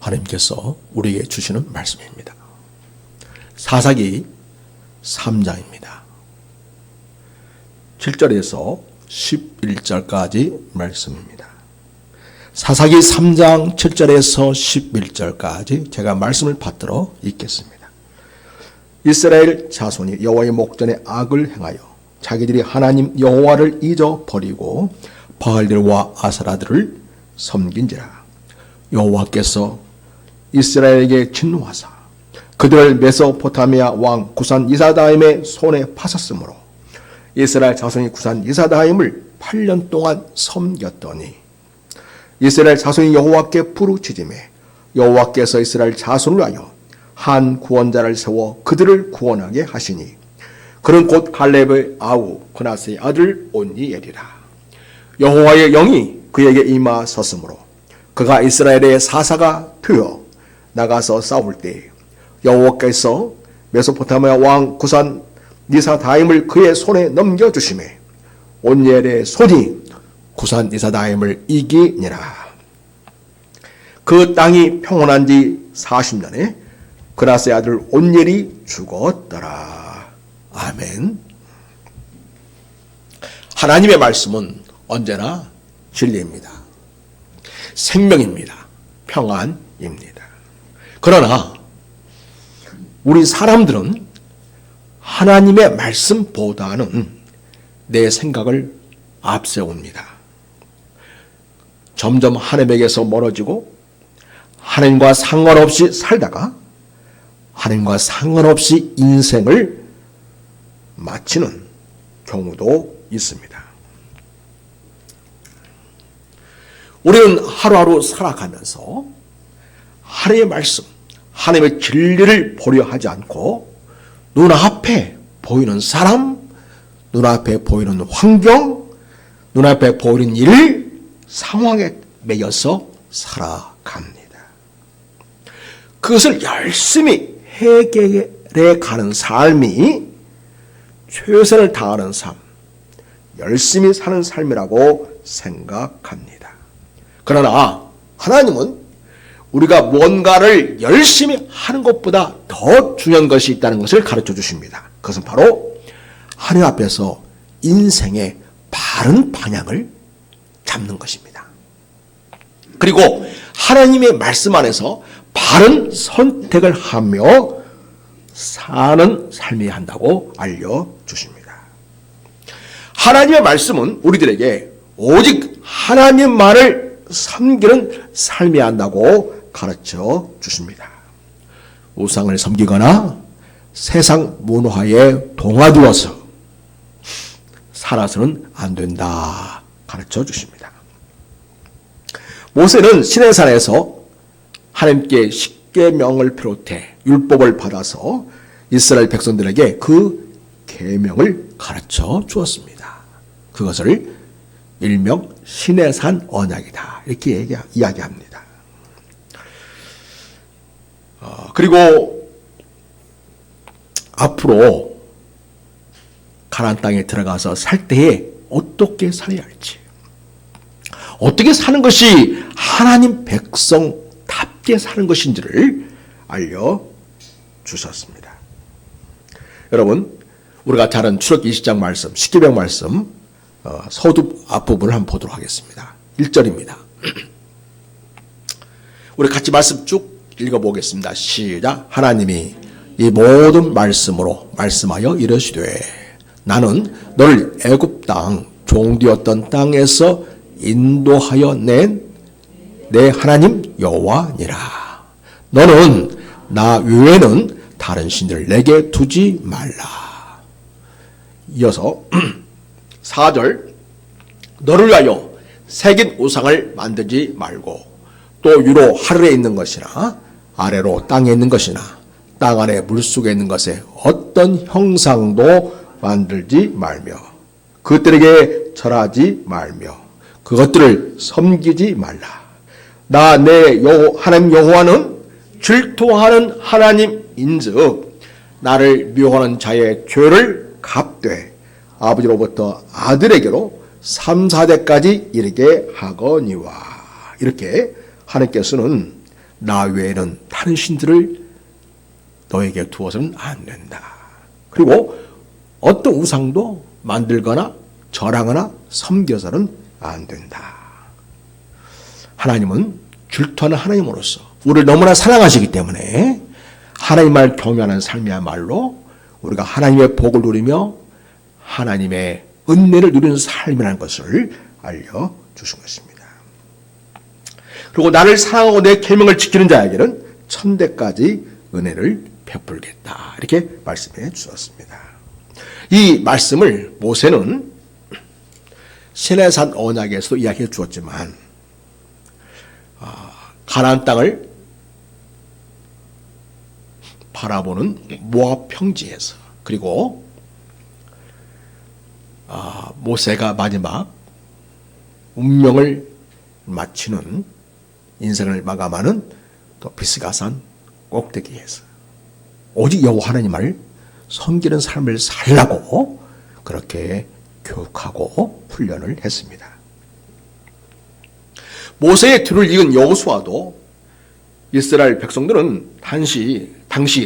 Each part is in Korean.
하나님께서 우리에게 주시는 말씀입니다. 사사기 3장입니다. 7절에서 11절까지 말씀입니다. 사사기 3장 7절에서 11절까지 제가 말씀을 받들어 읽겠습니다. 이스라엘 자손이 여호와의 목전에 악을 행하여 자기들이 하나님 여호와를 잊어버리고 바알들과 아세라들을 섬긴지라. 여호와께서 이스라엘에게 진노하사 그들을 메소포타미아 왕 구산 이사다임의 손에 파셨으므로 이스라엘 자손이 구산 이사다임을 8년 동안 섬겼더니 이스라엘 자손이 여호와께 부르짖음에 여호와께서 이스라엘 자손을 위하여 한 구원자를 세워 그들을 구원하게 하시니 그는 곧 갈렙의 아우 그나스의 아들 온니엘이라. 여호와의 영이 그에게 임하셨으므로 그가 이스라엘의 사사가 되어 나가서 싸울 때 여호와께서 메소포타미아 왕 구산 니사다임을 그의 손에 넘겨주시매 온니엘의 손이 구산 니사다임을 이기니라. 그 땅이 평온한 지 40년에 그나스의 아들 온니엘이 죽었더라. 아멘. 하나님의 말씀은 언제나 진리입니다. 생명입니다. 평안입니다. 그러나 우리 사람들은 하나님의 말씀보다는 내 생각을 앞세웁니다. 점점 하나님에게서 멀어지고 하나님과 상관없이 살다가 하나님과 상관없이 인생을 마치는 경우도 있습니다. 우리는 하루하루 살아가면서 하나님의 말씀, 하나님의 진리를 보려 하지 않고 눈앞에 보이는 사람, 눈앞에 보이는 환경, 눈앞에 보이는 일, 상황에 매여서 살아갑니다. 그것을 열심히 해결해 가는 삶이 최선을 다하는 삶, 열심히 사는 삶이라고 생각합니다. 그러나 하나님은 우리가 뭔가를 열심히 하는 것보다 더 중요한 것이 있다는 것을 가르쳐 주십니다. 그것은 바로 하나님 앞에서 인생의 바른 방향을 잡는 것입니다. 그리고 하나님의 말씀 안에서 바른 선택을 하며 사는 삶이 한다고 알려주십니다. 하나님의 말씀은 우리들에게 오직 하나님만을 섬기는 삶이 한다고 가르쳐 주십니다. 우상을 섬기거나 세상 문화에 동화되어서 살아서는 안 된다 가르쳐 주십니다. 모세는 시내산에서 하나님께 십계명을 비롯해 율법을 받아서 이스라엘 백성들에게 그 계명을 가르쳐 주었습니다. 그것을 일명 시내산 언약이다 이렇게 이야기합니다. 그리고 앞으로 가나안 땅에 들어가서 살 때에 어떻게 살아야 할지, 어떻게 사는 것이 하나님 백성답게 사는 것인지를 알려주셨습니다. 여러분, 우리가 잘 아는 출애굽기 20장 말씀, 십계명 말씀 서두 앞부분을 한번 보도록 하겠습니다. 1절입니다. 우리 같이 말씀 쭉 읽어보겠습니다. 시작. 하나님이 이 모든 말씀으로 말씀하여 이르시되 나는 너를 애굽 땅 종되었던 땅에서 인도하여 낸 내 하나님 여호와니라. 너는 나 외에는 다른 신들을 내게 두지 말라. 이어서 4절 너를 위하여 새긴 우상을 만들지 말고 또 위로 하늘에 있는 것이나 아래로 땅에 있는 것이나 땅 안에 물속에 있는 것에 어떤 형상도 만들지 말며 그들에게 절하지 말며 그것들을 섬기지 말라. 나 내 하나님 여호와는 질투하는 하나님인즉 나를 미워하는 자의 죄를 갚되 아버지로부터 아들에게로 3, 4대까지 이르게 하거니와. 이렇게 하나님께서는 나 외에는 다른 신들을 너에게 두어서는 안 된다. 그리고 어떤 우상도 만들거나 절하거나 섬겨서는 안 된다. 하나님은 질투하는 하나님으로서 우리를 너무나 사랑하시기 때문에 하나님을 경외하는 삶이야말로 우리가 하나님의 복을 누리며 하나님의 은혜를 누리는 삶이라는 것을 알려주신 것입니다. 그리고 나를 사랑하고 내 계명을 지키는 자에게는 천대까지 은혜를 베풀겠다. 이렇게 말씀해 주셨습니다. 이 말씀을 모세는 시내산 언약에서도 이야기해 주었지만 가나안 땅을 바라보는 모압 평지에서 그리고 모세가 마지막 운명을 마치는 인생을 마감하는 또 비스가산 꼭대기에서 오직 여호와 하나님을 섬기는 삶을 살라고 그렇게 교육하고 훈련을 했습니다. 모세의 뒤를 이은 여호수아도 이스라엘 백성들은 당시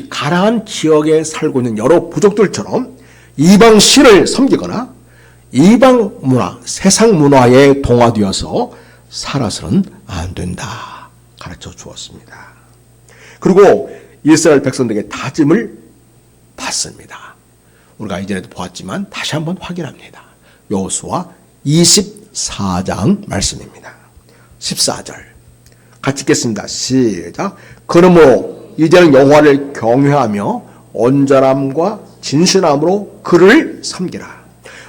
가나안 지역에 살고 있는 여러 부족들처럼 이방 신을 섬기거나 이방 문화, 세상 문화에 동화되어서 살아서는 안 된다 가르쳐 주었습니다. 그리고 이스라엘 백성들에게 다짐을 받습니다. 우리가 이전에도 보았지만 다시 한번 확인합니다. 여호수아 24장 말씀입니다. 14절 같이 읽겠습니다. 시작. 그러므로 이제는 여호와를 경외하며 온전함과 진실함으로 그를 섬기라.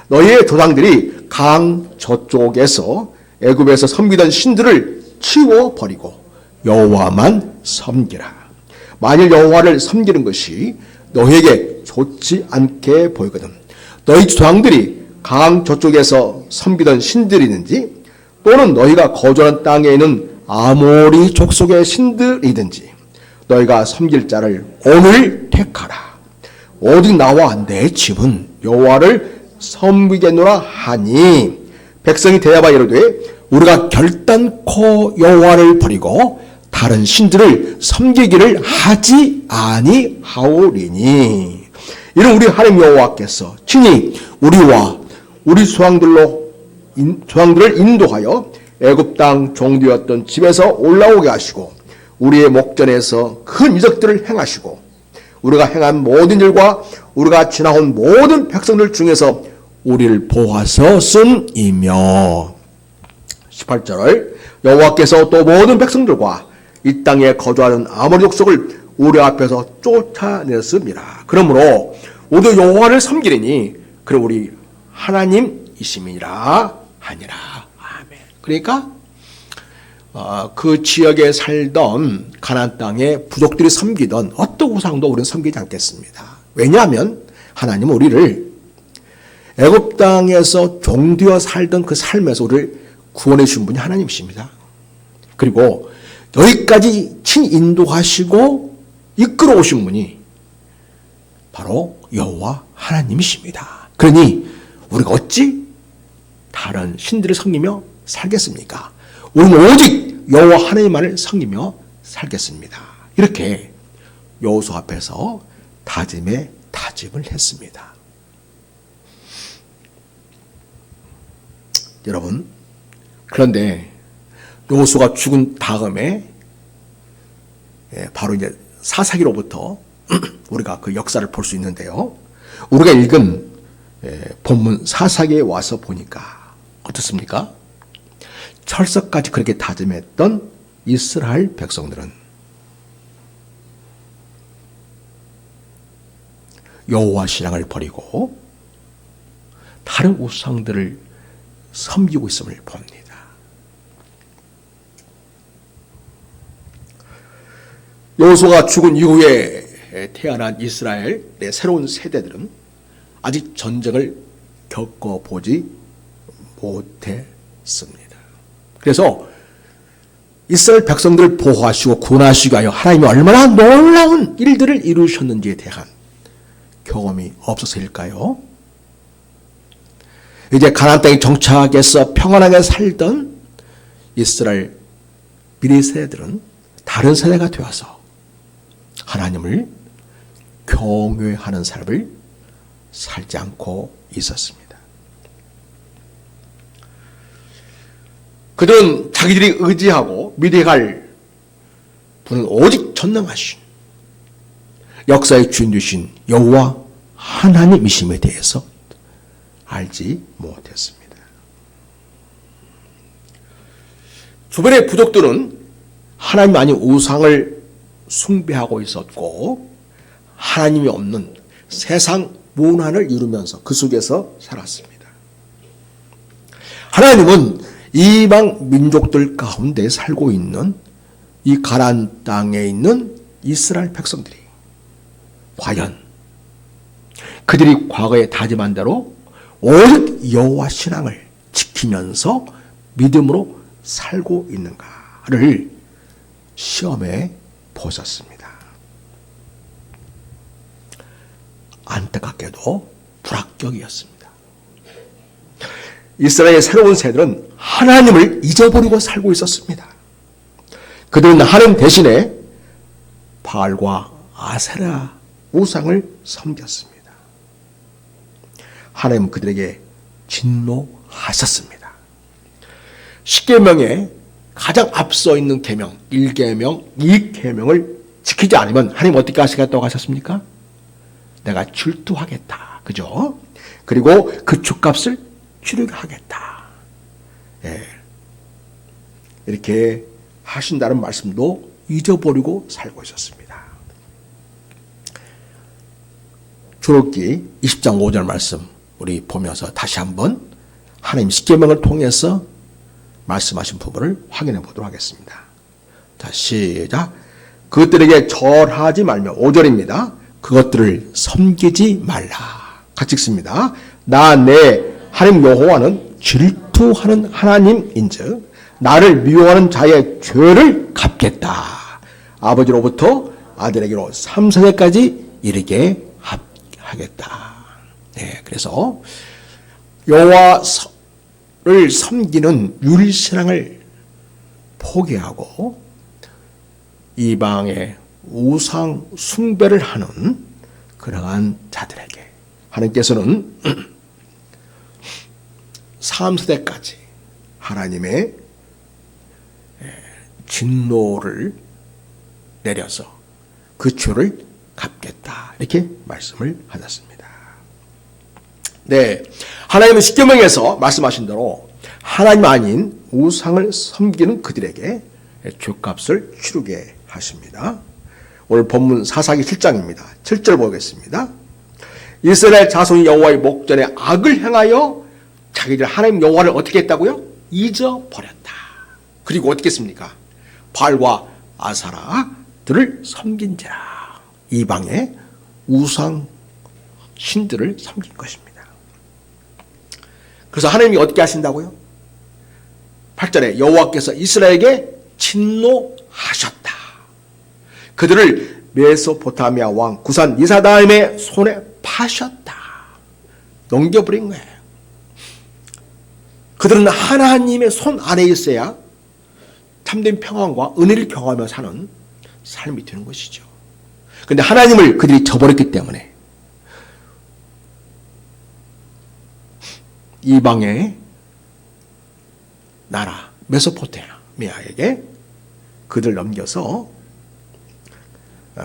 너희의 조상들이 강 저쪽에서 애굽에서 섬기던 신들을 치워버리고 여호와만 섬기라. 만일 여호와를 섬기는 것이 너희에게 좋지 않게 보이거든 너희 조상들이 강 저쪽에서 섬기던 신들이든지 또는 너희가 거주하는 땅에 있는 아모리 족속의 신들이든지 너희가 섬길 자를 오늘 택하라. 오직 나와 내 집은 여호와를 섬기겠노라 하니 백성이 대답하여 이르되 우리가 결단코 여호와를 버리고 다른 신들을 섬기기를 하지 아니하오리니 이는 우리 하나님 여호와께서 친히 우리와 우리 조상들을 인도하여 애굽 땅 종되었던 집에서 올라오게 하시고 우리의 목전에서 큰 이적들을 행하시고 우리가 행한 모든 일과 우리가 지나온 모든 백성들 중에서 우리를 보았었음이며 18절 여호와께서 또 모든 백성들과 이 땅에 거주하는 아모리 족속을 우리 앞에서 쫓아냈습니다. 그러므로 우리도 여호와를 섬기리니 그럼 우리 하나님이심이라 하니라. 아멘. 그러니까 그 지역에 살던 가나안 땅의 부족들이 섬기던 어떤 우상도 우리는 섬기지 않겠습니다. 왜냐하면 하나님은 우리를 애굽 땅에서 종되어 살던 그 삶에서 우리를 구원해 주신 분이 하나님이십니다. 그리고 여기까지 친인도하시고 이끌어 오신 분이 바로 여호와 하나님이십니다. 그러니 우리가 어찌 다른 신들을 섬기며 살겠습니까? 우리는 오직 여호와 하나님만을 섬기며 살겠습니다. 이렇게 여호수아 앞에서 다짐을 했습니다. 여러분, 그런데 여호수아가 죽은 다음에 바로 이제 사사기로부터 우리가 그 역사를 볼 수 있는데요. 우리가 읽은 본문 사사기에 와서 보니까 어떻습니까? 철석까지 그렇게 다짐했던 이스라엘 백성들은 여호와 신앙을 버리고 다른 우상들을 섬기고 있음을 봅니다. 여호수아가 죽은 이후에 태어난 이스라엘의 새로운 세대들은 아직 전쟁을 겪어보지 못했습니다. 그래서 이스라엘 백성들을 보호하시고 구원하시기 위하여 하나님이 얼마나 놀라운 일들을 이루셨는지에 대한 경험이 없어서일까요? 이제 가나안 땅에 정착해서 평안하게 살던 이스라엘 미래 세대들은 다른 세대가 되어서 하나님을 경외하는 삶을 살지 않고 있었습니다. 그들은 자기들이 의지하고 믿어야 할 분은 오직 전능하신 역사의 주인 되신 여호와 하나님이심에 대해서 알지 못했습니다. 주변의 부족들은 하나님 아닌 우상을 숭배하고 있었고 하나님이 없는 세상 문화를 이루면서 그 속에서 살았습니다. 하나님은 이방 민족들 가운데 살고 있는 이 가나안 땅에 있는 이스라엘 백성들이 과연 그들이 과거에 다짐한 대로 오직 여호와 신앙을 지키면서 믿음으로 살고 있는가를 시험해 보셨습니다. 안타깝게도 불합격이었습니다. 이스라엘의 새로운 세대는 하나님을 잊어버리고 살고 있었습니다. 그들은 하나님 대신에 바알과 아세라 우상을 섬겼습니다. 하나님은 그들에게 진노하셨습니다. 10계명에 가장 앞서 있는 계명 1계명, 2계명을 지키지 않으면 하나님 어떻게 하시겠다고 하셨습니까? 내가 질투하겠다. 그죠? 그리고 그 죗값을 치르게 하겠다. 예. 이렇게 하신다는 말씀도 잊어버리고 살고 있었습니다. 출애굽기 20장 5절 말씀 우리 보면서 다시 한번 하나님 십계명을 통해서 말씀하신 부분을 확인해 보도록 하겠습니다. 자, 시작. 그것들에게 절하지 말며 5절입니다. 그것들을 섬기지 말라. 같이 읽습니다. 나 내 하나님 여호와는 질투하는 하나님인즉 나를 미워하는 자의 죄를 갚겠다. 아버지로부터 아들에게로 3세대까지 이르게 하겠다. 네, 그래서 여호와를 섬기는 율신앙을 포기하고 이방의 우상 숭배를 하는 그러한 자들에게 하나님께서는 3세대까지 하나님의 진노를 내려서 그 죄를 갚겠다. 이렇게 말씀을 하셨습니다. 네, 하나님은 십계명에서 말씀하신 대로 하나님 아닌 우상을 섬기는 그들에게 죄값을 치르게 하십니다. 오늘 본문 사사기 7장입니다. 7절 보겠습니다. 이스라엘 자손이 여호와의 목전에 악을 행하여 자기들 하나님 여호와를 어떻게 했다고요? 잊어버렸다. 그리고 어떻게 했습니까? 바알과 아사라들을 섬긴지라. 이방의 우상 신들을 섬긴 것입니다. 그래서 하나님이 어떻게 하신다고요? 8절에 여호와께서 이스라엘에게 진노하셨다. 그들을 메소포타미아 왕 구산 이사다임의 손에 파셨다. 넘겨버린 거예요. 그들은 하나님의 손 안에 있어야 참된 평안과 은혜를 경험하며 사는 삶이 되는 것이죠. 그런데 하나님을 그들이 저버렸기 때문에 이방의 나라 메소포타미아에게 그들 넘겨서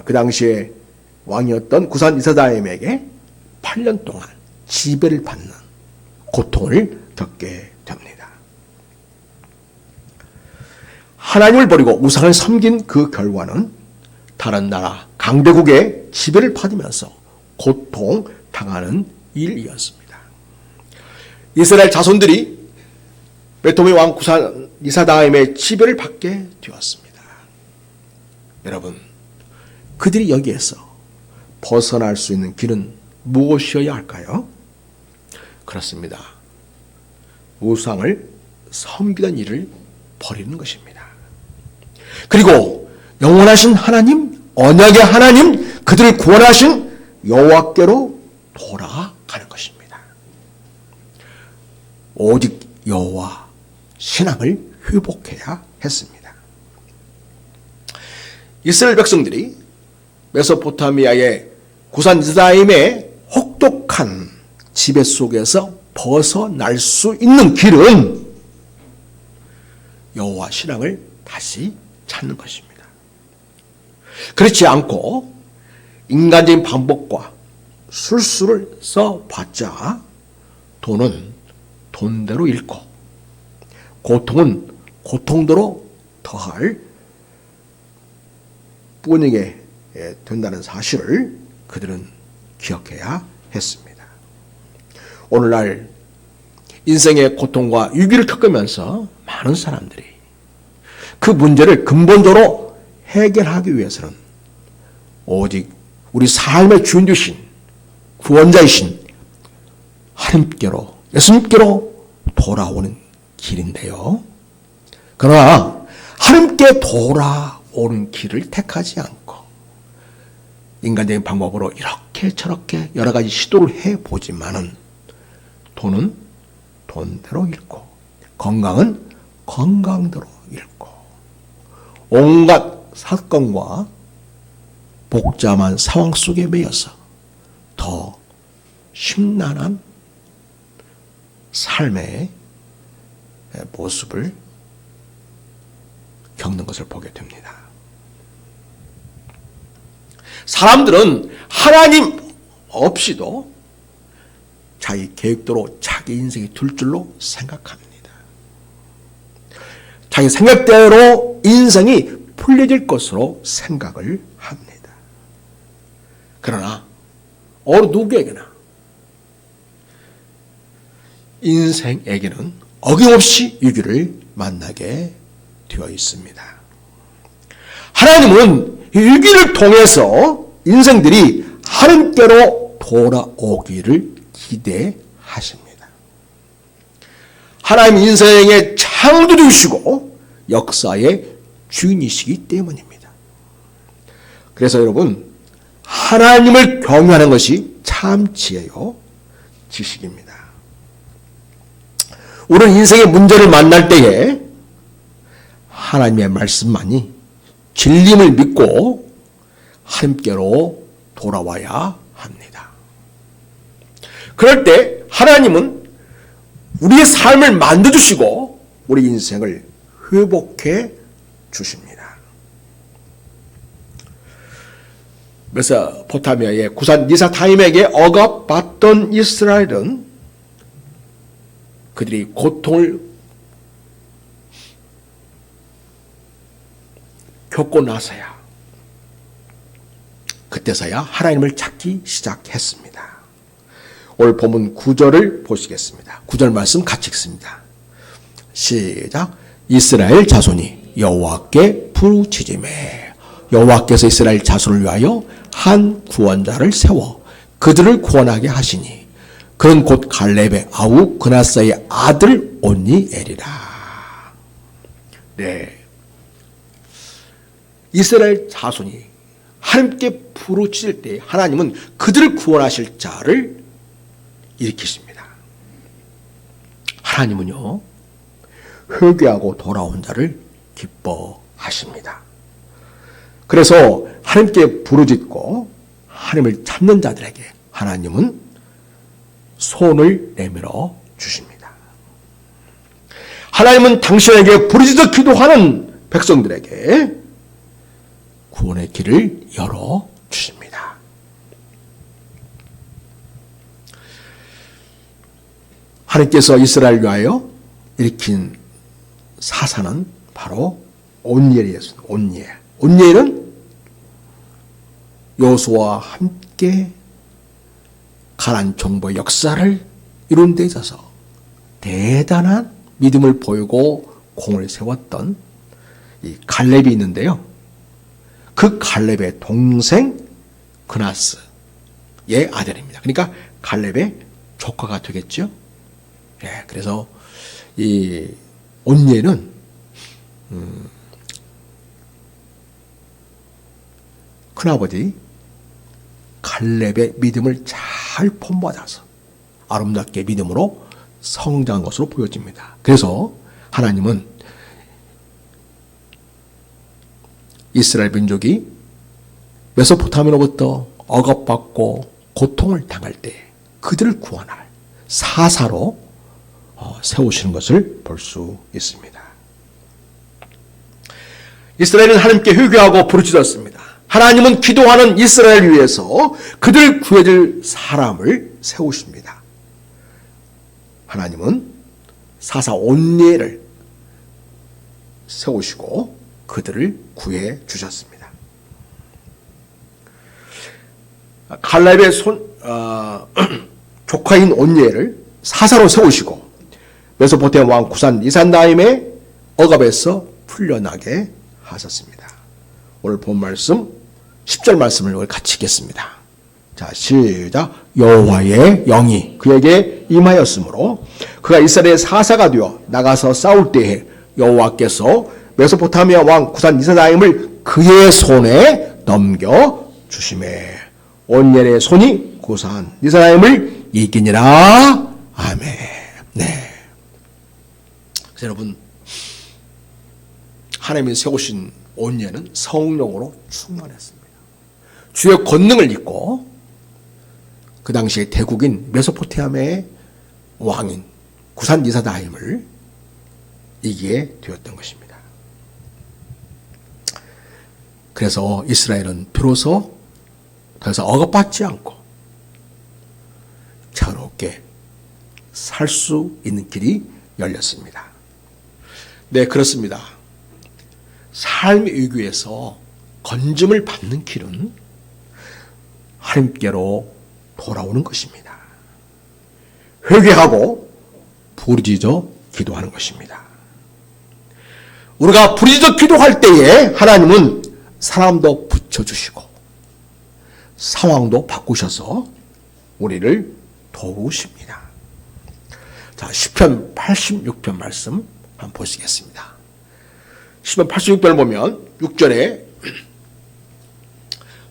그 당시에 왕이었던 구산 이사다임에게 8년 동안 지배를 받는 고통을 겪게 됩니다. 하나님을 버리고 우상을 섬긴 그 결과는 다른 나라 강대국의 지배를 받으면서 고통당하는 일이었습니다. 이스라엘 자손들이 메토미 왕 구산 이사다임의 지배를 받게 되었습니다. 여러분, 그들이 여기에서 벗어날 수 있는 길은 무엇이어야 할까요? 그렇습니다. 우상을 섬기던 일을 버리는 것입니다. 그리고 영원하신 하나님, 언약의 하나님, 그들을 구원하신 여호와께로 돌아가는 것입니다. 오직 여호와 신앙을 회복해야 했습니다. 이스라엘 백성들이 메소포타미아의 구산 느사임의 혹독한 지배 속에서 벗어날 수 있는 길은 여호와 신앙을 다시 찾는 것입니다. 그렇지 않고 인간적인 방법과 술수를 써봤자 돈은 돈대로 잃고 고통은 고통대로 더할 뿐이게 된다는 사실을 그들은 기억해야 했습니다. 오늘날 인생의 고통과 위기를 겪으면서 많은 사람들이 그 문제를 근본적으로 해결하기 위해서는 오직 우리 삶의 주인 되신 구원자이신 하나님께로, 예수님께로 돌아오는 길인데요. 그러나 하나님께 돌아오는 길을 택하지 않고 인간적인 방법으로 이렇게 저렇게 여러 가지 시도를 해보지만은 돈은 돈대로 잃고 건강은 건강대로 잃고 온갖 사건과 복잡한 상황 속에 매여서 더 심란한 삶의 모습을 겪는 것을 보게 됩니다. 사람들은 하나님 없이도 자기 계획대로 자기 인생이 둘 줄로 생각합니다. 자기 생각대로 인생이 풀려질 것으로 생각을 합니다. 그러나 어느 누구에게나 인생에게는 어김없이 위기를 만나게 되어 있습니다. 하나님은 이 위기를 통해서 인생들이 하나님께로 돌아오기를 기대하십니다. 하나님 인생의 창조주이시고 역사의 주인이시기 때문입니다. 그래서 여러분, 하나님을 경외하는 것이 참 지혜요 지식입니다. 우리는 인생의 문제를 만날 때에 하나님의 말씀만이 진림을 믿고 하나님께로 돌아와야 합니다. 그럴 때 하나님은 우리의 삶을 만들어주시고 우리 인생을 회복해 주십니다. 메소포타미아의 구산 니사타임에게 억압받던 이스라엘은 그들이 고통을 겪고 나서야 그때서야 하나님을 찾기 시작했습니다. 오늘 본문 9절을 보시겠습니다. 9절 말씀 같이 읽습니다. 시작. 이스라엘 자손이 여호와께 부르짖으매 여호와께서 이스라엘 자손을 위하여 한 구원자를 세워 그들을 구원하게 하시니 그는 곧 갈렙의 아우 그나스의 아들 온니엘이라. 네, 이스라엘 자손이 하나님께 부르짖을 때 하나님은 그들을 구원하실 자를 일으키십니다. 하나님은요, 회개하고 돌아온 자를 기뻐하십니다. 그래서 하나님께 부르짖고 하나님을 찾는 자들에게 하나님은 손을 내밀어 주십니다. 하나님은 당신에게 부르짖어 기도하는 백성들에게 구원의 길을 열어 주십니다. 하나님께서 이스라엘을 위하여 일으킨 사사는 바로 온니엘이었습니다. 온니엘. 온니엘은 여호수아와 함께 가나안 정복의 역사를 이룬 데 있어서 대단한 믿음을 보이고 공을 세웠던 이 갈렙이 있는데요. 그 갈렙의 동생 그나스의 아들입니다. 그러니까 갈렙의 조카가 되겠죠. 예, 그래서 이 온니엘은 큰아버지 갈렙의 믿음을 잘 본받아서 아름답게 믿음으로 성장한 것으로 보여집니다. 그래서 하나님은 이스라엘 민족이 메소포타미아로부터 억압받고 고통을 당할 때 그들을 구원할 사사로 세우시는 것을 볼 수 있습니다. 이스라엘은 하나님께 회개하고 부르짖었습니다. 하나님은 기도하는 이스라엘 위해서 그들을 구해줄 사람을 세우십니다. 하나님은 사사 온니엘을 세우시고 그들을 구해 주셨습니다. 갈렙의 조카인 온니엘을 사사로 세우시고 메소포타미아 왕 구산 니산나임의 억압에서 풀려나게 하셨습니다. 오늘 본 말씀 10절 말씀을 같이 읽겠습니다. 자, 시작. 여호와의 영이 그에게 임하였으므로 그가 이스라엘의 사사가 되어 나가서 싸울 때에 여호와께서 메소포타미아 왕 구산 니산나임을 그의 손에 넘겨 주심에 온니엘의 손이 구산 니산나임을 이기니라. 아멘. 네. 여러분, 하나님이 세우신 온니엘은 성령으로 충만했습니다. 주의 권능을 입고 그 당시에 대국인 메소포타미아의 왕인 구산 니산나임을 이기게 되었던 것입니다. 그래서 이스라엘은 비로소 더 이상 억압받지 않고 자유롭게 살 수 있는 길이 열렸습니다. 네, 그렇습니다. 삶의 위기에서 건짐을 받는 길은 하나님께로 돌아오는 것입니다. 회개하고 부르짖어 기도하는 것입니다. 우리가 부르짖어 기도할 때에 하나님은 사람도 붙여주시고 상황도 바꾸셔서 우리를 도우십니다. 자, 시편 86편 말씀 한번 보시겠습니다. 시편 86편을 보면 6절에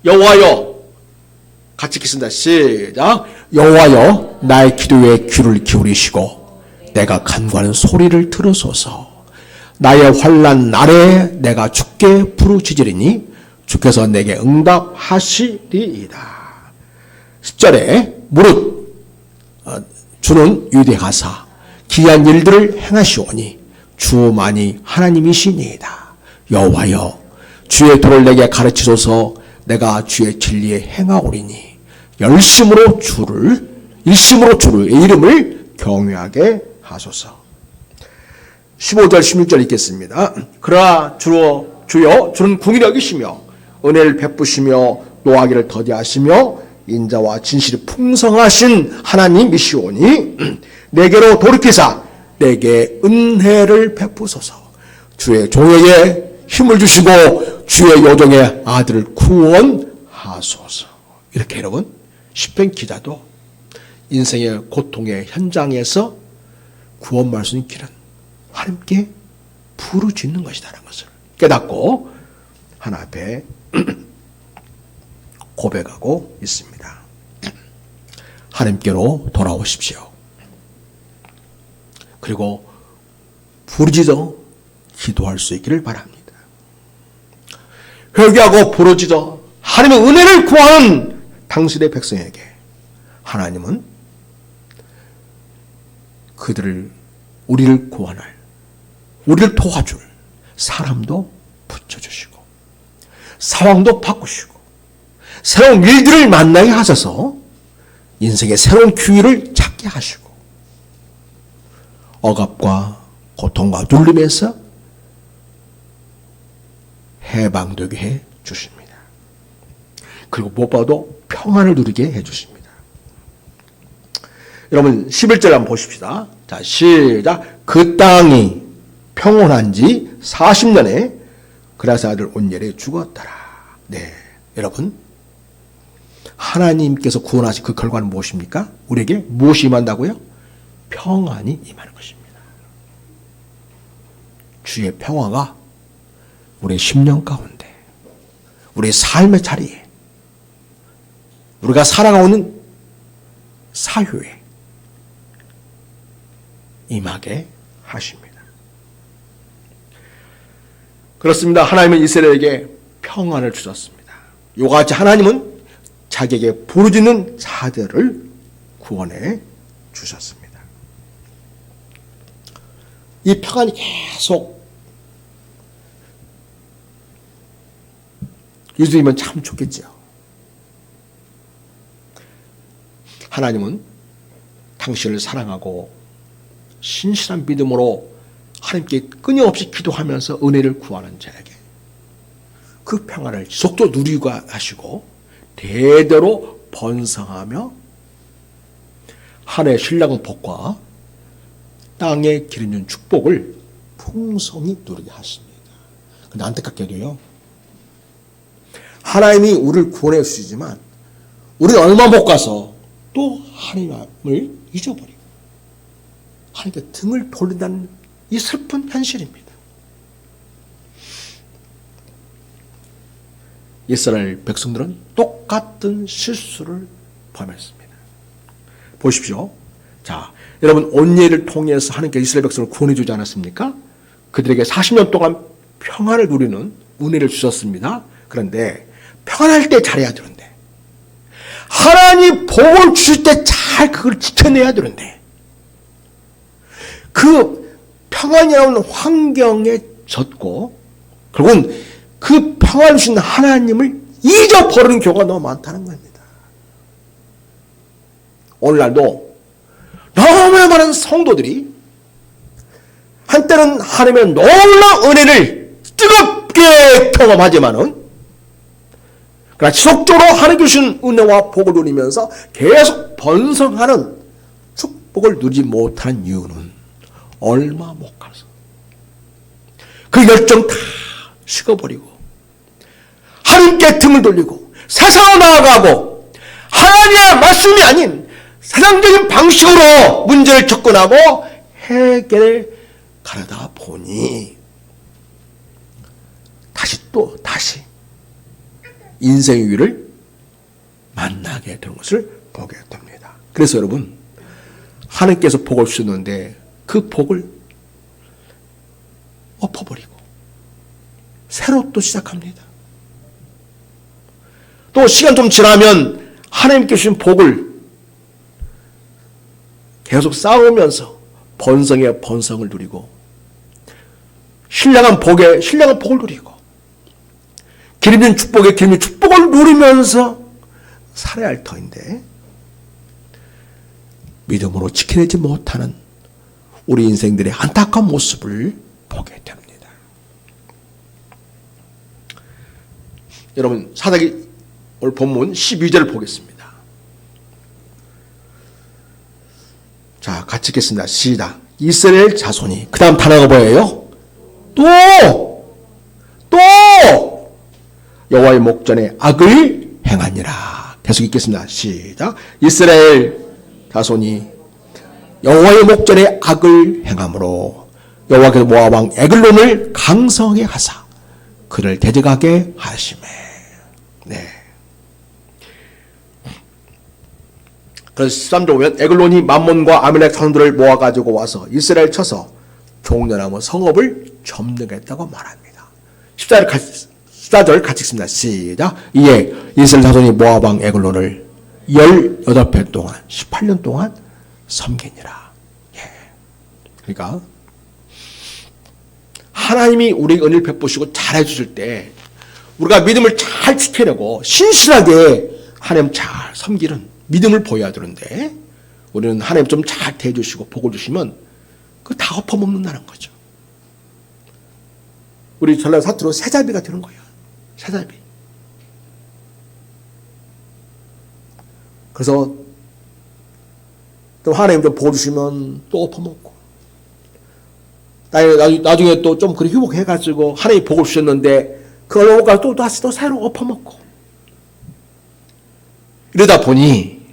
여호와여, 같이 읽겠습니다. 시작. 여호와여, 나의 기도에 귀를 기울이시고 내가 간구하는 소리를 들으소서. 나의 환난 날에 내가 주께 부르짖으리니 주께서 내게 응답하시리이다. 10절에 무릇 주는 위대하사 기이한 일들을 행하시오니 주만이 하나님이시니이다. 여호와여, 주의 도를 내게 가르치소서. 내가 주의 진리에 행하오리니 일심으로 주를 이름을 경외하게 하소서. 15절 16절 읽겠습니다. 그러나 주여, 주는 궁히 여기시며 은혜를 베푸시며 노하기를 더디하시며 인자와 진실이 풍성하신 하나님이시오니 내게로 돌이키사 내게 은혜를 베푸소서. 주의 종에게 힘을 주시고 주의 요정의 아들을 구원하소서. 이렇게 여러분, 시편 기자도 인생의 고통의 현장에서 구원받을 수 있는 길은 하나님께 부르짖는 것이다라는 것을 깨닫고 하나님 앞에 고백하고 있습니다. 하나님께로 돌아오십시오. 그리고 부르짖어 기도할 수 있기를 바랍니다. 회개하고 부르짖어 하나님의 은혜를 구하는 당신의 백성에게 하나님은 우리를 구원할, 우리를 도와줄 사람도 붙여주시고 상황도 바꾸시고 새로운 일들을 만나게 하셔서 인생의 새로운 기회를 찾게 하시고 억압과 고통과 눌림에서 해방되게 해 주십니다. 그리고 무엇보다도 평안을 누리게 해 주십니다. 여러분 11절 한번 보십시다. 자, 시작. 그 땅이 평온한 지 40년에 그라스 아들 온니엘이 죽었더라. 네, 여러분, 하나님께서 구원하신 그 결과는 무엇입니까? 우리에게 무엇이 임한다고요? 평안이 임하는 것입니다. 주의 평화가 우리의 심령 가운데, 우리의 삶의 자리에, 우리가 살아가고 있는 사회에 임하게 하십니다. 그렇습니다. 하나님은 이스라엘에게 평안을 주셨습니다. 이와 같이 하나님은 자기에게 부르짖는 자들을 구원해 주셨습니다. 이 평안이 계속 유지되면 참 좋겠죠. 하나님은 당신을 사랑하고 신실한 믿음으로 하나님께 끊임없이 기도하면서 은혜를 구하는 자에게 그 평안을 지속적으로 누리고 하시고 대대로 번성하며 하늘의 신령한 복과 땅에 기르는 축복을 풍성히 누리게 하십니다. 근데 안타깝게도요, 하나님이 우리를 구원해 주시지만 우리가 얼마 못 가서 또 하나님을 잊어버리고 하나님께 등을 돌린다는 이 슬픈 현실입니다. 이스라엘 백성들은 똑같은 실수를 범했습니다. 보십시오. 자, 여러분 온예를 통해서 하나님께 이스라엘 백성을 구원해 주지 않았습니까? 그들에게 40년 동안 평안을 누리는 은혜를 주셨습니다. 그런데 평안할 때 잘해야 되는데 하나님 복을 주실 때 잘 그걸 지켜내야 되는데 그 평안이라는 환경에 젖고 결국은 그 평안을 주신 하나님을 잊어버리는 경우가 너무 많다는 겁니다. 오늘날도 너무나 많은 성도들이 한때는 하나님의 놀라운 은혜를 뜨겁게 경험하지만은 그러나 지속적으로 하나님 주신 은혜와 복을 누리면서 계속 번성하는 축복을 누리지 못하는 이유는 얼마 못 가서 그 열정 다 식어버리고 하나님께 등을 돌리고 세상으로 나아가고 하나님의 말씀이 아닌 세상적인 방식으로 문제를 접근하고 해결을 가려다 보니 다시 인생의 위를 만나게 되는 것을 보게 됩니다. 그래서 여러분 하나님께서 복을 주셨는데 그 복을 엎어버리고 새로 또 시작합니다. 또 시간 좀 지나면 하나님께 주신 복을 계속 쌓으면서 번성의 번성을 누리고 신령한 복에 신령한 복을 누리고 기름진 축복에 기름진 축복을 누리면서 살아야 할 터인데 믿음으로 지켜내지 못하는 우리 인생들의 안타까운 모습을 보게 됩니다. 여러분 사사기 오늘 본문 12절을 보겠습니다. 자, 같이 읽겠습니다. 시작. 이스라엘 자손이 그 다음 단어가 뭐예요? 또 여호와의 목전에 악을 행하니라. 계속 읽겠습니다. 시작. 이스라엘 자손이 여호와의 목전에 악을 행함으로 여호와께서 모압 왕 에글론을 강성하게 하사 그를 대적하게 하시매. 네. 그래서 13절 보면 에글론이 만몬과 아말렉 사람들을 모아가지고 와서 이스라엘 쳐서 종려나무 성읍을 점령했다고 말합니다. 14절 같이 읽습니다. 시작. 이에 이스라엘 자손이 모압 왕 에글론을 18배 동안 18년 동안 섬기니라. 예. 그러니까 하나님이 우리에게 은혜를 베푸시고 잘해 주실 때 우리가 믿음을 잘 지켜내고 신실하게 하나님 잘 섬기는 믿음을 보여야 되는데 우리는 하나님 좀 잘 대해주시고 복을 주시면 그거 다 엎어먹는다는 거죠. 우리 전라 사투로 새잡이가 되는 거예요. 새잡이. 그래서 또 하나님 좀 복을 주시면 또 엎어먹고 나중에 또 좀 그래 회복해가지고 하나님 복을 주셨는데 그걸 먹고 또 다시 또 새로 엎어먹고 이러다 보니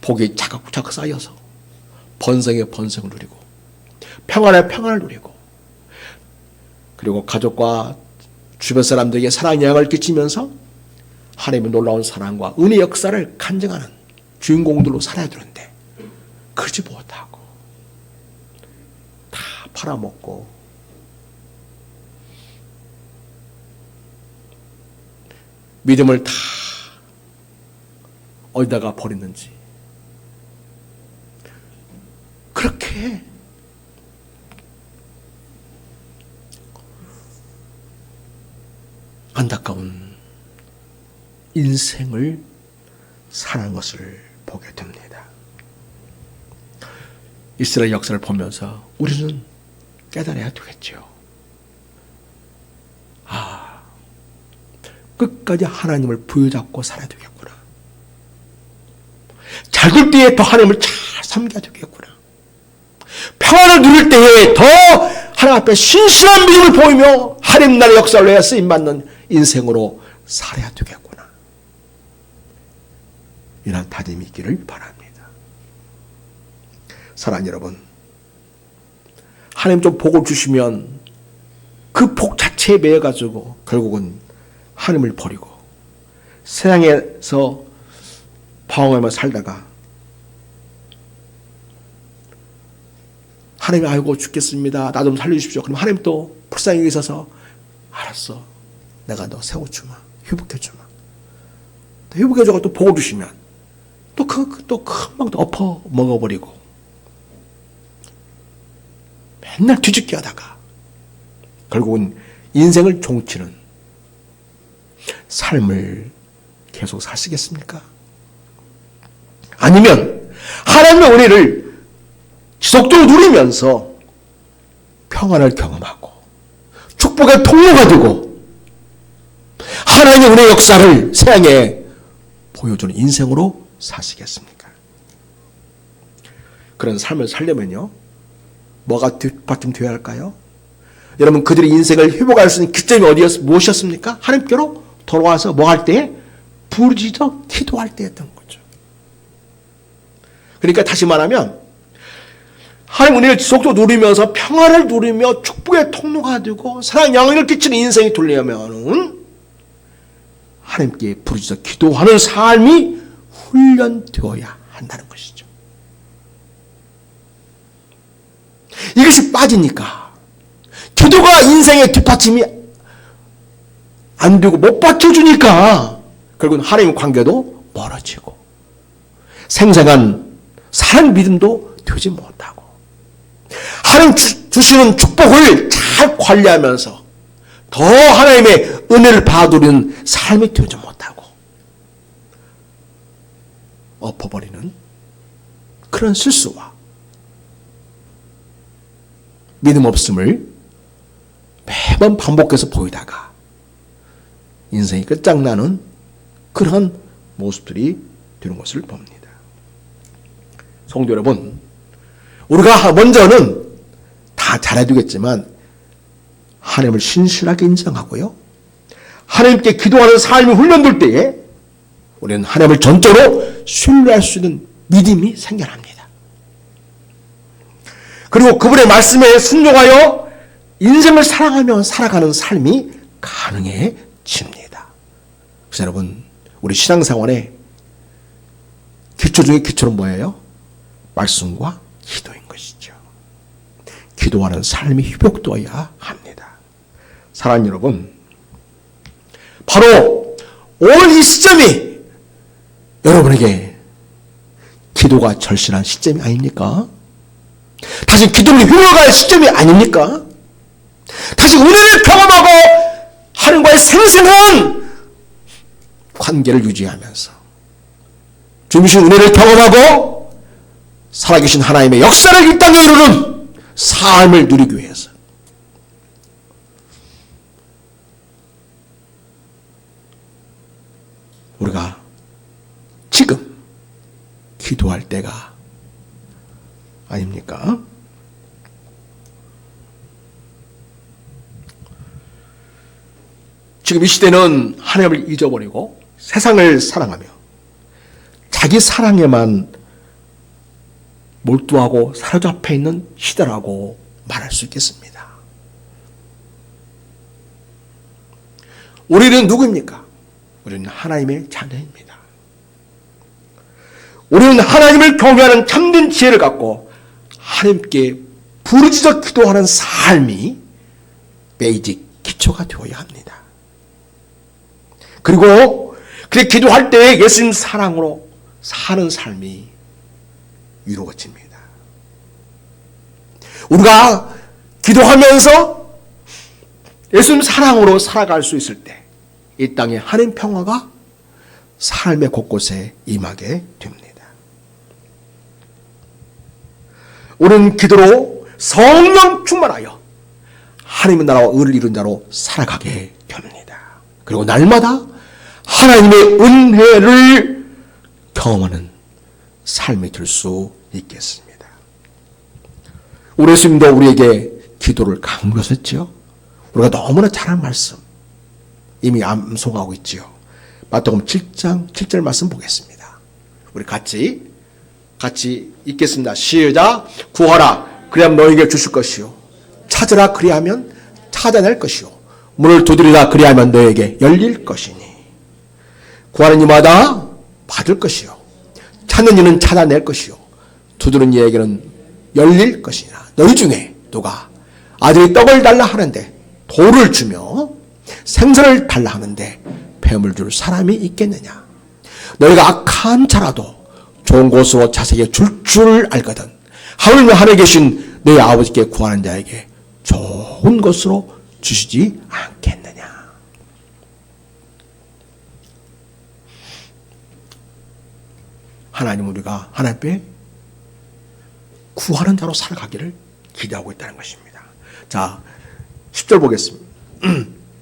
복이 차곡차곡 쌓여서 번성의 번성을 누리고 평안의 평안을 누리고 그리고 가족과 주변 사람들에게 사랑의 영향을 끼치면서 하나님의 놀라운 사랑과 은혜 역사를 간증하는 주인공들로 살아야 되는데 그러지 못하고 다 팔아먹고 믿음을 다 어디다가 버렸는지. 그렇게 안타까운 인생을 사는 것을 보게 됩니다. 이스라엘 역사를 보면서 우리는 깨달아야 되겠죠. 끝까지 하나님을 부여잡고 살아야 되겠구나. 작을 때에 더 하나님을 잘 섬겨야 되겠구나. 평안을 누릴 때에 더 하나님 앞에 신실한 믿음을 보이며 하나님 나라의 역사를 위해 쓰임받는 인생으로 살아야 되겠구나. 이런 다짐이 있기를 바랍니다. 사랑하는 여러분, 하나님 좀 복을 주시면 그 복 자체에 매여가지고 결국은 하나님을 버리고 세상에서 방황하며 살다가 하나님 알고 죽겠습니다. 나 좀 살려주십시오. 그럼 하나님 또 불쌍히 있어서 알았어. 내가 너 세워주마. 회복해주마. 회복해주고 또 복을 주시면 또 금방 또 엎어 먹어버리고 맨날 뒤집게 하다가 결국은 인생을 종치는 삶을 계속 사시겠습니까? 아니면 하나님의 은혜를 지속적으로 누리면서 평안을 경험하고 축복의 통로가 되고 하나님의 은혜의 역사를 세상에 보여주는 인생으로 사시겠습니까? 그런 삶을 살려면요, 뭐가 뒷받침되어야 할까요? 여러분, 그들의 인생을 회복할 수 있는 기점이 무엇이었습니까? 하나님께로 돌아와서 뭐 할 때? 부르짖어 기도할 때였던 거죠. 그러니까 다시 말하면 하나님 은혜를 지속적으로 누리면서 평안을 누리며 축복의 통로가 되고 사랑 영향을 끼치는 인생이 되려면 하나님께 부르짖어 기도하는 삶이 훈련되어야 한다는 것이죠. 이것이 빠지니까 기도가 인생의 뒷받침이 안 되고 못 받쳐주니까 결국은 하나님의 관계도 멀어지고 생생한 사랑 믿음도 되지 못하고 하나님 주시는 축복을 잘 관리하면서 더 하나님의 은혜를 받아들이는 삶이 되지 못하고 엎어버리는 그런 실수와 믿음 없음을 매번 반복해서 보이다가 인생이 끝장나는 그런 모습들이 되는 것을 봅니다. 성도 여러분, 우리가 먼저는 다 잘해야 되겠지만 하나님을 신실하게 인정하고요, 하나님께 기도하는 삶이 훈련될 때에 우리는 하나님을 전적으로 신뢰할 수 있는 믿음이 생겨납니다. 그리고 그분의 말씀에 순종하여 인생을 사랑하며 살아가는 삶이 가능해집니다. 그래서 여러분, 우리 신앙생활에 기초 중에 기초는 뭐예요? 말씀과 기도인 것이죠. 기도하는 삶이 회복되어야 합니다. 사랑하는 여러분, 바로 오늘 이 시점이 여러분에게 기도가 절실한 시점이 아닙니까? 다시 기도를 회복할 시점이 아닙니까? 다시 은혜를 경험하고 하나님과의 생생한 관계를 유지하면서 주신 은혜를 경험하고 살아계신 하나님의 역사를 이 땅에 이루는 삶을 누리기 위해서 우리가 지금 기도할 때가 아닙니까? 지금 이 시대는 하나님을 잊어버리고 세상을 사랑하며 자기 사랑에만 몰두하고 사로잡혀 있는 시대라고 말할 수 있겠습니다. 우리는 누구입니까? 우리는 하나님의 자녀입니다. 우리는 하나님을 경외하는 참된 지혜를 갖고 하나님께 부르짖어 기도하는 삶이 베이직 기초가 되어야 합니다. 그리고 그렇게 기도할 때 예수님 사랑으로 사는 삶이 이루어집니다. 우리가 기도하면서 예수님 사랑으로 살아갈 수 있을 때 이 땅에 하나님 평화가 삶의 곳곳에 임하게 됩니다. 우리는 기도로 성령 충만하여 하나님의 나라와 의를 이룬 자로 살아가게 됩니다. 그리고 날마다 하나님의 은혜를 경험하는 삶이 될 수 있겠습니다. 우리 예수님도 우리에게 기도를 강조하셨죠. 우리가 너무나 잘 아는 말씀 이미 암송하고 있지요. 마태복음 7장 7절 말씀 보겠습니다. 우리 같이 읽겠습니다. 시작. 구하라 그리하면 너에게 주실 것이요 찾으라 그리하면 찾아낼 것이요 문을 두드리라 그리하면 너에게 열릴 것이니 구하는 이마다 받을 것이요 찾는 이는 찾아낼 것이요 두드리는 이에게는 열릴 것이나 너희 중에 누가 아들이 떡을 달라 하는데 돌을 주며 생선을 달라 하는데 뱀을 줄 사람이 있겠느냐. 너희가 악한 자라도 좋은 곳으로 자식에게 줄 알거든 하물며 하늘에 계신 너희 아버지께 구하는 자에게 좋은 것으로 주시지 않겠느냐. 하나님 우리가 하나님 앞에 구하는 자로 살아가기를 기대하고 있다는 것입니다. 자, 10절 보겠습니다.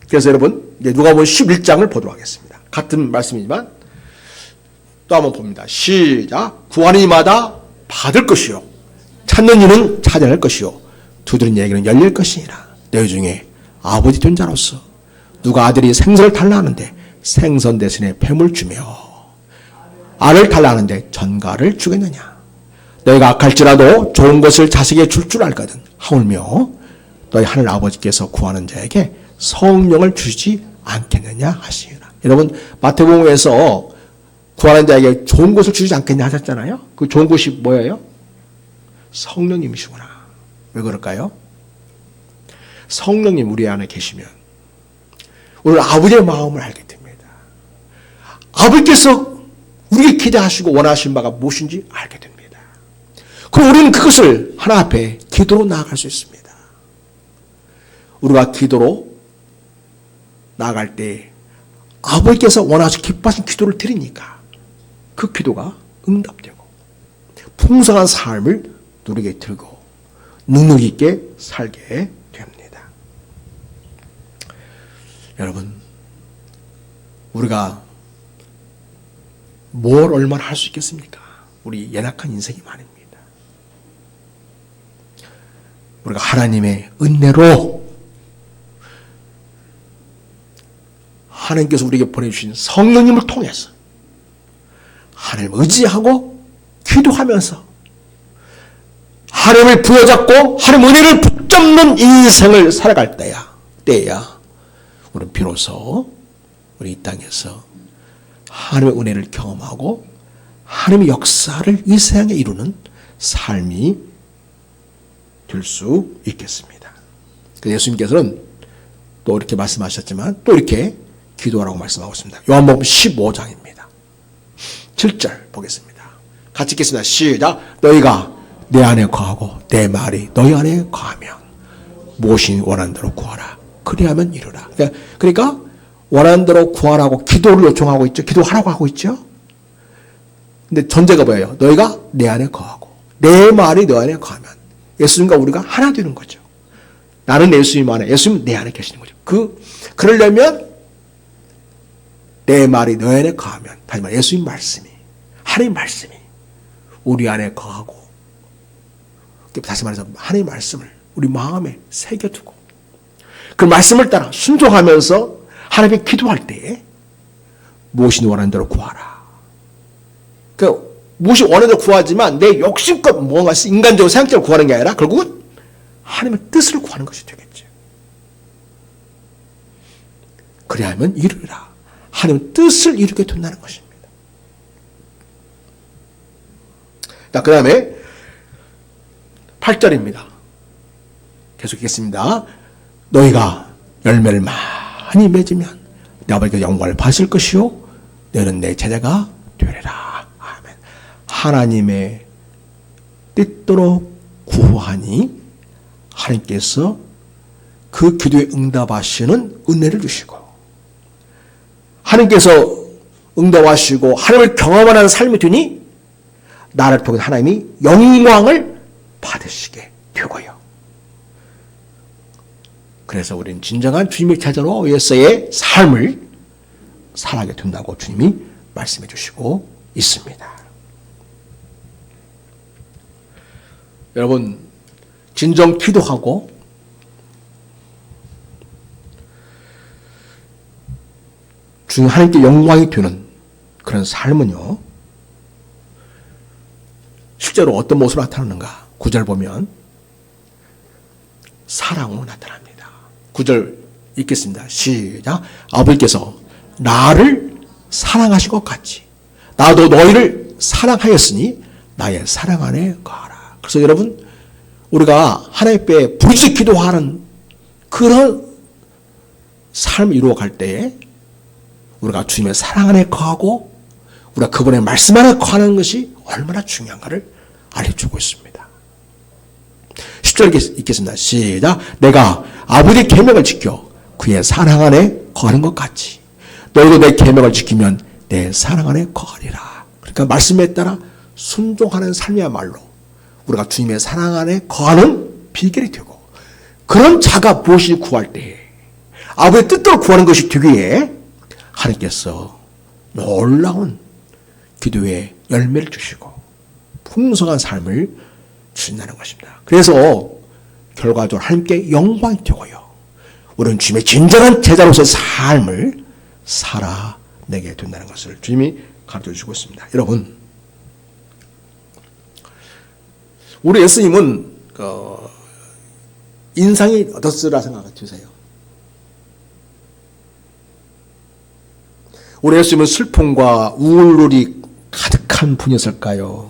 그래서 여러분 이제 누가복음 11장을 보도록 하겠습니다. 같은 말씀이지만 또 한번 봅니다. 시작. 구하는 이마다 받을 것이요 찾는 이는 찾아낼 것이요 두드리는 이에게는 열릴 것이니라. 너희 중에 아버지 된 자로서 누가 아들이 생선을 달라 하는데 생선 대신에 뱀을 주며 알을 달라 하는데 전갈을 주겠느냐. 너희가 악할지라도 좋은 것을 자식에게 줄 알거든 하물며 너희 하늘 아버지께서 구하는 자에게 성령을 주시지 않겠느냐 하시니라. 여러분 마태복음에서 구하는 자에게 좋은 것을 주시지 않겠냐 하셨잖아요. 그 좋은 것이 뭐예요? 성령님이시구나. 왜 그럴까요? 성령님 우리 안에 계시면 오늘 아버지의 마음을 알게 됩니다. 아버지께서 우리에게 기대하시고 원하신 바가 무엇인지 알게 됩니다. 그럼 우리는 그것을 하나님 앞에 기도로 나아갈 수 있습니다. 우리가 기도로 나아갈 때 아버지께서 원하시고 기뻐하신 기도를 드리니까 그 기도가 응답되고 풍성한 삶을 누리게 되고 능력 있게 살게 됩니다. 여러분 우리가 뭘 얼마나 할 수 있겠습니까? 우리 연약한 인생이 많습니다. 우리가 하나님의 은혜로 하나님께서 우리에게 보내주신 성령님을 통해서 하나님을 의지하고 기도하면서 하나님을 부여잡고 하나님 은혜를 붙잡는 인생을 살아갈 때야 우리는 비로소 우리 이 땅에서 하나님의 은혜를 경험하고 하나님의 역사를 이 세상에 이루는 삶이 될 수 있겠습니다. 예수님께서는 또 이렇게 말씀하셨지만 또 이렇게 기도하라고 말씀하고 있습니다. 요한복음 15장입니다. 7절 보겠습니다. 같이 읽겠습니다. 시작. 너희가 내 안에 거하고 내 말이 너희 안에 거하면 무엇이 원하는 대로 구하라. 그리하면 이루라. 그러니까 원하는 대로 구하라고 기도를 요청하고 있죠. 기도하라고 하고 있죠. 근데 전제가 뭐예요? 너희가 내 안에 거하고 내 말이 너 안에 거하면 예수님과 우리가 하나 되는 거죠. 나는 예수님 안에, 예수님 내 안에 계시는 거죠. 그러려면 내 말이 너 안에 거하면, 다시 말해 예수님 말씀이, 하나님 말씀이 우리 안에 거하고, 다시 말해서 하나님 말씀을 우리 마음에 새겨두고 그 말씀을 따라 순종하면서 하나님께 기도할 때에 무엇이 원하는 대로 구하라. 무엇이 원하는 대로 구하지만 내 욕심껏 뭔가 인간적으로 생각적으로 구하는 게 아니라 결국은 하나님의 뜻을 구하는 것이 되겠죠. 그리하면 이루라. 하나님의 뜻을 이루게 된다는 것입니다. 자, 그 다음에 8절입니다. 계속 읽겠습니다. 너희가 열매를 많이 맺으면 내 아버지가 영광을 받을 것이요 너는 내 제자가 되리라. 아멘. 하나님의 뜻대로 구하니 하나님께서 그 기도에 응답하시는 은혜를 주시고, 하나님께서 응답하시고 하나님을 경험하는 삶이 되니 나를 통해 하나님이 영광을 받으시게 되고요. 그래서 우리는 진정한 주님의 제자로 예수의 삶을 살아가게 된다고 주님이 말씀해 주시고 있습니다. 여러분, 진정 기도하고 주님 하나님께 영광이 되는 그런 삶은요, 실제로 어떤 모습으로 나타나는가? 9절 보면 사랑으로 나타납니다. 9절 읽겠습니다. 시작. 아버지께서 나를 사랑하신 것 같이 나도 너희를 사랑하였으니 나의 사랑 안에 거하라. 그래서 여러분, 우리가 하나님 앞에 부르짖어 기도하는 그런 삶을 이루어갈 때에 우리가 주님의 사랑 안에 거하고 우리가 그분의 말씀 안에 거하는 것이 얼마나 중요한가를 알려주고 있습니다. 10절 읽겠습니다. 시작. 내가 아버지의 계명을 지켜 그의 사랑 안에 거하는 것 같이 너희도 내 계명을 지키면 내 사랑 안에 거하리라. 그러니까 말씀에 따라 순종하는 삶이야말로 우리가 주님의 사랑 안에 거하는 비결이 되고, 그런 자가 무엇이 구할 때에 아버지의 뜻대로 구하는 것이 되기에 하나님께서 놀라운 기도의 열매를 주시고 풍성한 삶을 주신다는 것입니다. 그래서 결과적으로 하나님께 영광이 되고요, 우리는 주님의 진정한 제자로서의 삶을 살아내게 된다는 것을 주님이 가르쳐 주시고 있습니다. 여러분, 우리 예수님은 인상이 어떻으라 생각하세요? 우리 예수님은 슬픔과 우울이 가득한 분이었을까요?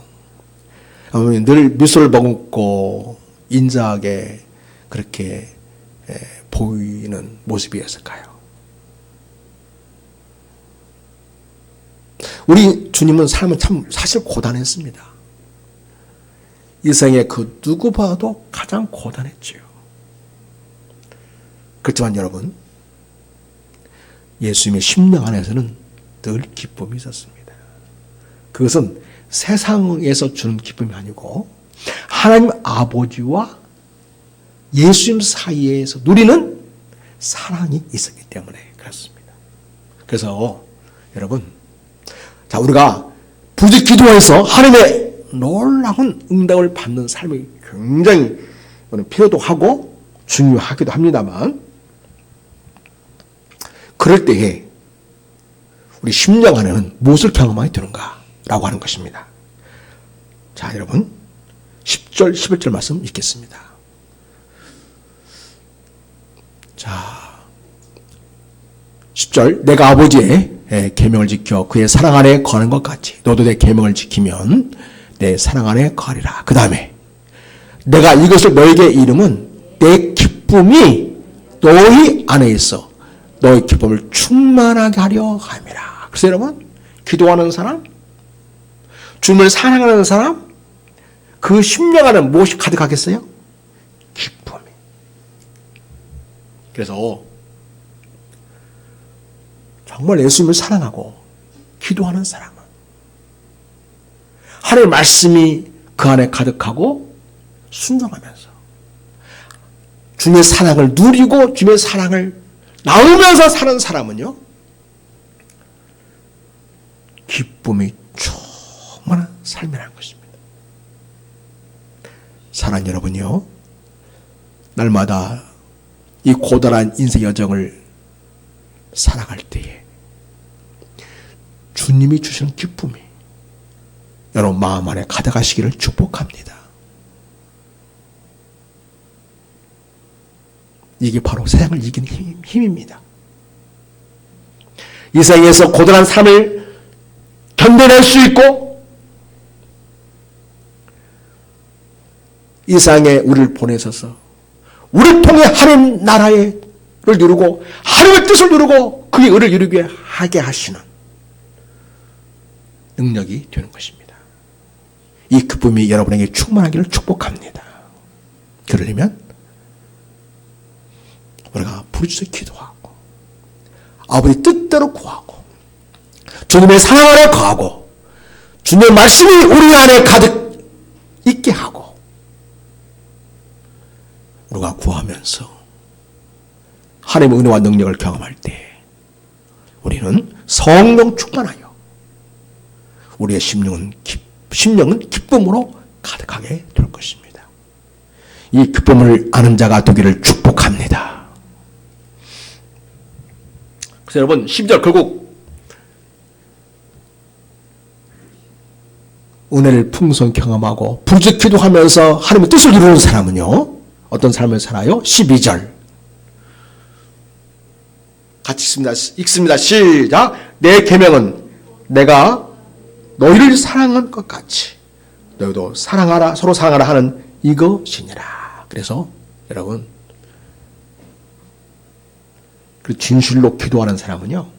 아니면 늘 미소를 머금고 인자하게 그렇게 보이는 모습이었을까요? 우리 주님은 삶은 참 사실 고단했습니다. 이 생에 그 누구보다도 가장 고단했지요. 그렇지만 여러분, 예수님의 심령 안에서는 늘 기쁨이 있었습니다. 그것은 세상에서 주는 기쁨이 아니고 하나님 아버지와 예수님 사이에서 누리는 사랑이 있었기 때문에 그렇습니다. 그래서 여러분, 자, 우리가 부지 기도해서 하나님의 놀라운 응답을 받는 삶이 굉장히 필요도 하고 중요하기도 합니다만, 그럴 때에 우리 심령 안에는 무엇을 경험하게 되는가라고 하는 것입니다. 자, 여러분, 10절, 11절 말씀 읽겠습니다. 자, 10절. 내가 아버지의 계명을 지켜 그의 사랑 안에 거하는 것 같이 너도 내 계명을 지키면 내 사랑 안에 거하리라. 그 다음에 내가 이것을 너에게 이름은 내 기쁨이 너희 안에 있어 너희 기쁨을 충만하게 하려 함이라. 그래서 여러분, 기도하는 사람, 주님을 사랑하는 사람, 그 심령 안에 무엇이 가득하겠어요? 기쁨이. 그래서 정말 예수님을 사랑하고 기도하는 사람은 하나님의 말씀이 그 안에 가득하고 순종하면서 주님의 사랑을 누리고 주님의 사랑을 나오면서 사는 사람은요, 기쁨이 충만한 삶이라는 것입니다. 사랑하는 여러분요, 날마다 이 고단한 인생 여정을 살아갈 때에 주님이 주시는 기쁨이 여러분 마음 안에 가득하시기를 축복합니다. 이게 바로 세상을 이기는 힘입니다. 이 세상에서 고단한 삶을 견뎌낼 수 있고 이 세상에 우리를 보내셔서 우리를 통해 하나님 나라의 누르고 하나님의 뜻을 누르고 그의 의를 이루게 하게 하시는 능력이 되는 것입니다. 이 기쁨이 여러분에게 충만하기를 축복합니다. 그러려면 우리가 부르짖어 기도하고 아버지 뜻대로 구하고 주님의 사랑 안에 거하고 주님의 말씀이 우리 안에 가득 있게 하고 우리가 구하면서 하나님의 은혜와 능력을 경험할 때 우리는 성령 충만하여 우리의 심령은 기쁨으로 가득하게 될 것입니다. 이 기쁨을 아는 자가 되기를 축복합니다. 그래서 여러분 12절 결국 은혜를 풍성히 경험하고 부르짖어 기도하면서 하나님의 뜻을 이루는 사람은요 어떤 삶을 살아요? 12절 같이 읽습니다. 시작. 내 계명은 내가 너희를 사랑한 것 같이 너희도 사랑하라 서로 사랑하라 하는 이것이니라. 그래서 여러분 그 진실로 기도하는 사람은요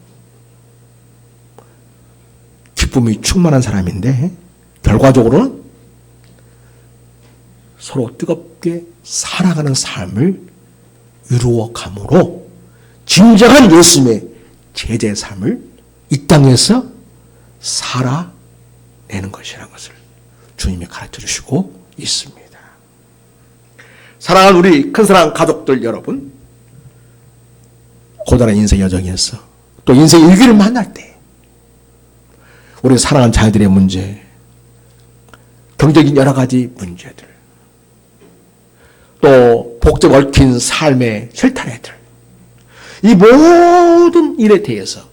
기쁨이 충만한 사람인데 결과적으로는 서로 뜨겁게 사랑하는 삶을 이루어감으로 진정한 예수님의 제자의 삶을 이 땅에서 살아내는 것이라는 것을 주님이 가르쳐 주시고 있습니다. 사랑하는 우리 큰사랑 가족들 여러분, 고단한 인생 여정에서 또 인생의 위기를 만날 때 우리 사랑하는 자녀들의 문제, 경제적인 여러 가지 문제들, 또 복잡 얽힌 삶의 실타래들, 이 모든 일에 대해서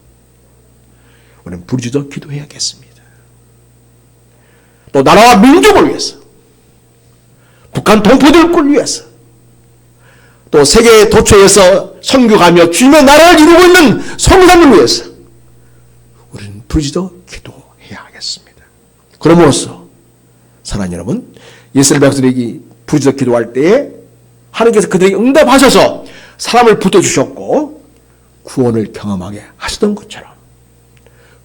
우리는 부르짖어 기도해야겠습니다. 또 나라와 민족을 위해서, 북한 동포들을 위해서, 또 세계 도처에서 선교하며 주님의 나라를 이루고 있는 선교사님을 위해서 우리는 부르짖어 기도해야 하겠습니다. 그럼으로써 사랑하는 여러분, 이스라엘 백성들이 부르짖어 기도할 때에 하나님께서 그들에게 응답하셔서 사람을 붙여주셨고 구원을 경험하게 하시던 것처럼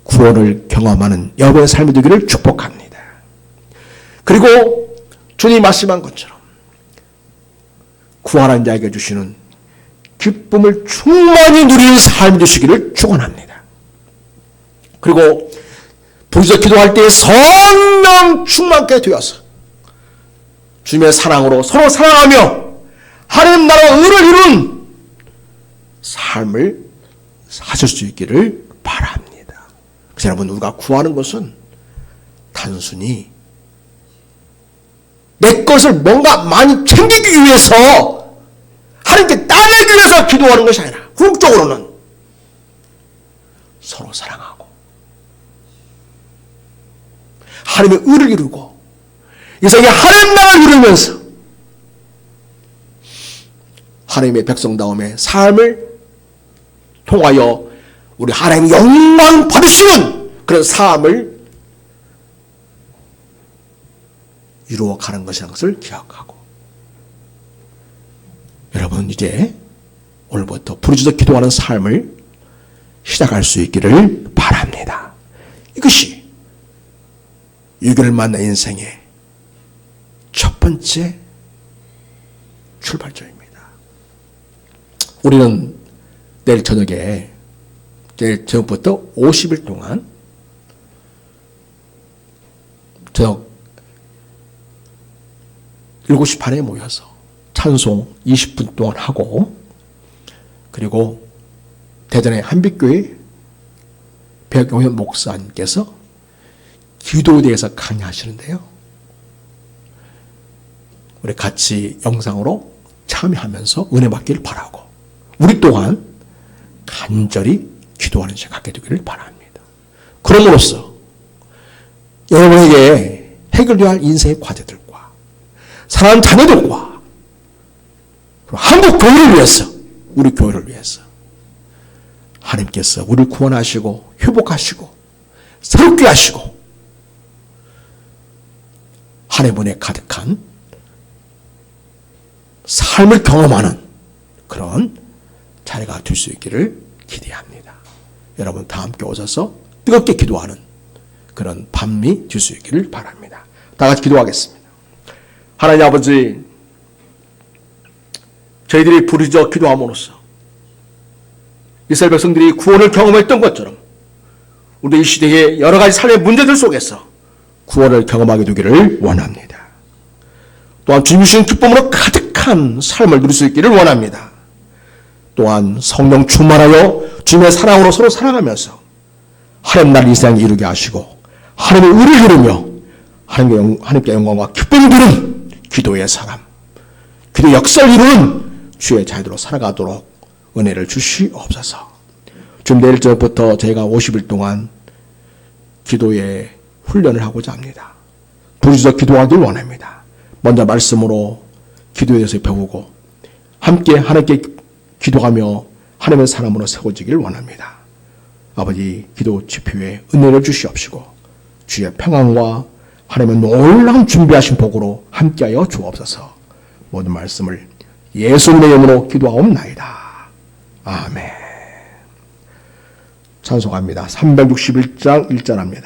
구원을 경험하는 여러분의 삶이 되기를 축복합니다. 그리고 주님이 말씀한 것처럼 구원한 자에게 주시는 기쁨을 충만히 누리는 삶이 되시기를 축원합니다. 그리고 부르짖어 기도할 때 성령 충만케 되어서 주님의 사랑으로 서로 사랑하며 하나님 나라와 의를 이룬 삶을 하실 수 있기를 바랍니다. 그래서 여러분, 우리가 구하는 것은 단순히 내 것을 뭔가 많이 챙기기 위해서 하나님께 따내기 위해서 기도하는 것이 아니라 궁극적으로는 서로 사랑하고 하나님의 의를 이루고 이 세상에 하나님 나라를 이루면서 하나님의 백성다움의 삶을 통하여 우리 하나님 영광 받으시는 그런 삶을 이루어가는 것이라는 것을 기억하고, 여러분 이제 오늘부터 부르짖어 기도하는 삶을 시작할 수 있기를 바랍니다. 이것이 유교를 만난 인생의 첫 번째 출발점입니다. 우리는 내일 저녁부터 50일 동안 저녁 7시 반에 모여서 찬송 20분 동안 하고, 그리고 대전의 한빛교회 백용현 목사님께서 기도에 대해서 강의하시는데요. 우리 같이 영상으로 참여하면서 은혜 받기를 바라고, 우리 또한 간절히 기도하는 시간 갖게 되기를 바랍니다. 그럼으로써 여러분에게 해결해야 할 인생의 과제들과 사랑하는 자녀들과 한국 교회를 위해서, 우리 교회를 위해서 하나님께서 우리를 구원하시고 회복하시고 새롭게 하시고 하나님의 은혜 가득한 삶을 경험하는 그런 자리가 될 수 있기를 기대합니다. 여러분 다 함께 오셔서 뜨겁게 기도하는 그런 밤이 될 수 있기를 바랍니다. 다 같이 기도하겠습니다. 하나님 아버지, 저희들이 부르짖어 기도함으로써 이스라엘 백성들이 구원을 경험했던 것처럼 우리 이 시대의 여러 가지 삶의 문제들 속에서 구원을 경험하게 되기를 원합니다. 또한 주님이 주신 기쁨으로 가득한 삶을 누릴 수 있기를 원합니다. 또한 성령 충만하여 주님의 사랑으로 서로 사랑하면서 하나님 나라 인생을 이루게 하시고 하나님의 의를 이루며 하나님께 영광과 기쁨을 드리는 기도의 사람, 기도 역사를 이루는 주의 자녀들로 살아가도록 은혜를 주시옵소서. 지금 내일 저녁부터 저희가 50일 동안 기도의 훈련을 하고자 합니다. 부르짖어 기도하기를 원합니다. 먼저 말씀으로 기도에 대해서 배우고 함께 하나님께 기도하며 하나님의 사람으로 세워지기를 원합니다. 아버지, 기도 집회에 은혜를 주시옵시고 주의 평안과 하나님의 놀라운 준비하신 복으로 함께하여 주옵소서. 모든 말씀을 예수님의 이름으로 기도하옵나이다. 아멘. 찬송합니다. 361장 1절합니다.